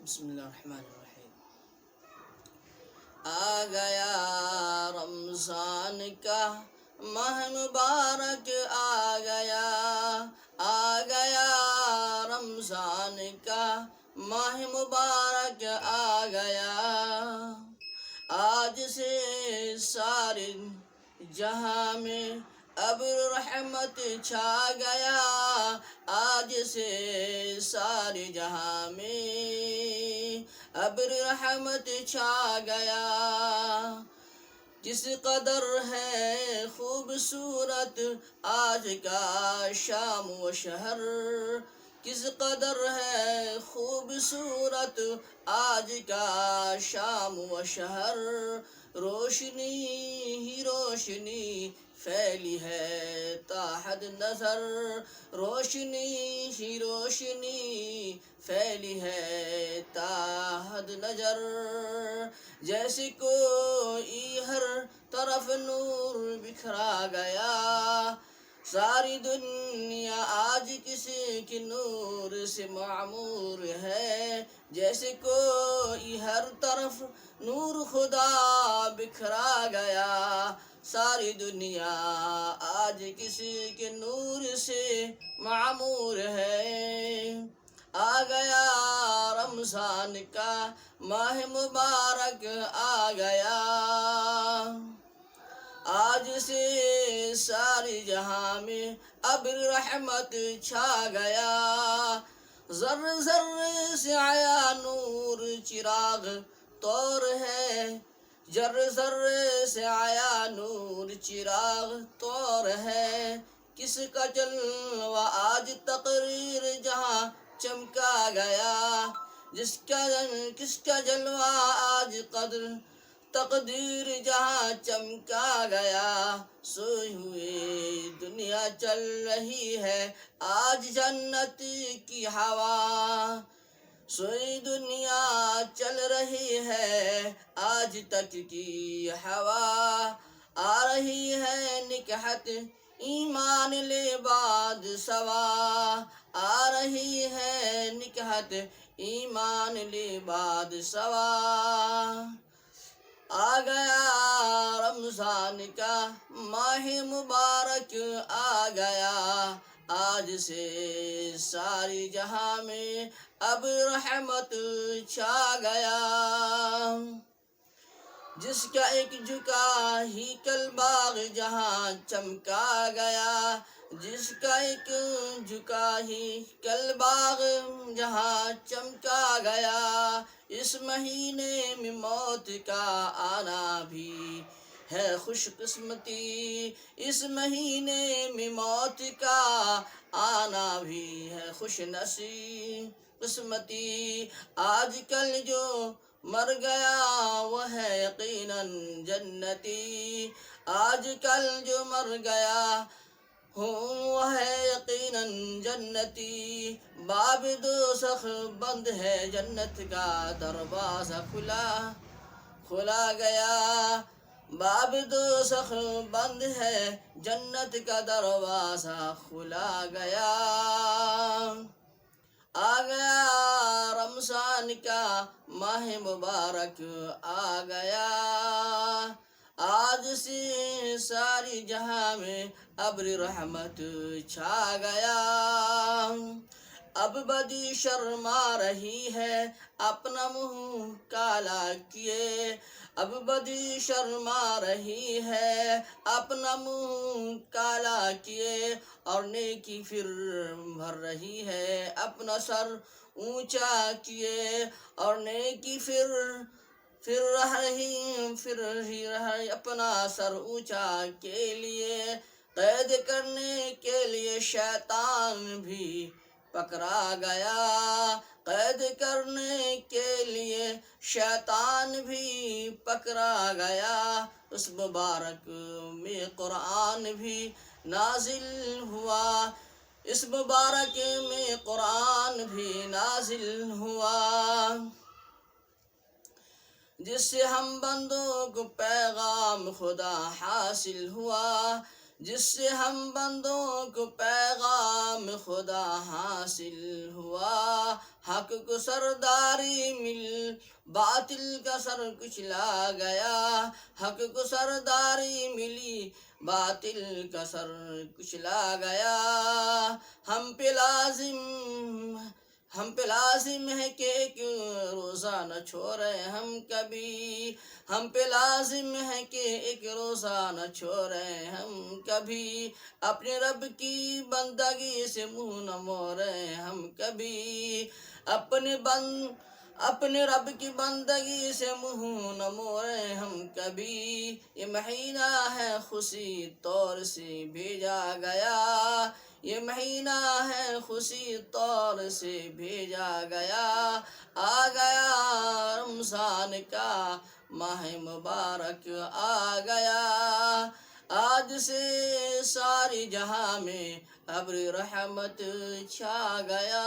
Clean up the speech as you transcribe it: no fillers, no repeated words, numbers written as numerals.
بسم اللہ الرحمن الرحیم۔ آ گیا رمضان کا ماہ مبارک، آ گیا رمضان کا ماہ مبارک آ گیا۔ آج سے سارے جہاں میں ابر رحمت چھا گیا۔ آج سے سارے جہاں میں ابر رحمت چھا گیا۔ جس قدر ہے خوبصورت آج کا شام و شہر، کس قدر ہے خوبصورت آج کا شام و شہر۔ روشنی ہی روشنی پھیلی ہے تا حد نظر، روشنی ہی روشنی پھیلی ہے تا حد نظر۔ جیسے کوئی ہر طرف نور بکھرا گیا، ساری دنیا آج کسی کے نور سے معمور ہے۔ جیسے کوئی ہر طرف نور خدا بکھرا گیا، ساری دنیا آج کسی کے نور سے معمور ہے۔ آ گیا رمضان کا ماہ مبارک، آ گیا۔ آج سے ساری جہاں میں ابر رحمت چھا گیا۔ ذرے ذرے سے آیا نور چراغ طور ہے، ذرے ذرے سے آیا نور چراغ طور ہے۔ کس کا جلوہ آج تقریر جہاں چمکا گیا، کس کا جلوہ آج تقدیر جہاں چمکا گیا۔ سوئی ہوئی دنیا چل رہی ہے آج جنت کی ہوا، سوئی دنیا چل رہی ہے آج تک کی ہوا۔ آ رہی ہے نکہت ایمان لباد سوا، آ رہی ہے نکہت ایمان لباد سوا۔ آ گیا رمضان کا ماہ مبارک، آ گیا۔ آج سے ساری جہاں میں ابر رحمت چھا گیا۔ جس کا ایک جھکا ہی کل باغ جہاں چمکا گیا، جس کا ایک جھکا ہی کل باغ جہاں چمکا گیا۔ اس مہینے میں موت کا آنا بھی ہے خوش قسمتی، اس مہینے میں موت کا آنا بھی ہے خوش قسمتی۔ آج کل جو مر گیا وہ ہے یقیناً جنتی، آج کل جو مر گیا وہ ہے یقیناً جنتی۔ باب دوزخ بند ہے جنت کا دروازہ کھلا گیا، باب دوزخ بند ہے جنت کا دروازہ کھلا گیا۔ آ گیا رمضان کا ماہ مبارک، آ گیا۔ آج سے ساری جہاں میں ابر رحمت چھا گیا۔ اب بدی شرما رہی ہے اپنا منہ کالا کیے، اب بدی شرما رہی ہے اپنا منہ کالا کیے، اور نیکی پھر بھر رہی ہے اپنا سر اونچا کیے، اور نیکی پھر رہی اپنا سر اونچا کے لیے۔ قید کرنے کے لیے شیطان بھی پکڑا گیا، قید کرنے کے لیے شیطان بھی پکڑا گیا۔ اس مبارک میں قرآن بھی نازل ہوا، اس مبارک میں قرآن بھی نازل ہوا، جس سے ہم بندوں کو پیغام خدا حاصل ہوا، جس سے ہم بندوں کو پیغام خدا حاصل ہوا، حق کو سرداری مل باطل کا سر کچلا گیا، حق کو سرداری ملی باطل کا سر کچلا گیا۔ ہم پہ لازم ہے کہ ایک روزہ نہ چھوڑے ہم کبھی، ہم پہ لازم ہے کہ ایک روزہ نہ چھوڑے ہم کبھی، اپنے رب کی بندگی سے منہ نہ موڑے ہم کبھی، اپنے رب کی بندگی سے منہ نہ موڑے ہم کبھی۔ یہ مہینہ ہے خوشی طور سے بھیجا گیا، یہ مہینہ ہے خوشی طور سے بھیجا گیا، آ گیا رمضان کا ماہ مبارک آ گیا، آج سے ساری جہاں میں ابر رحمت چھا گیا۔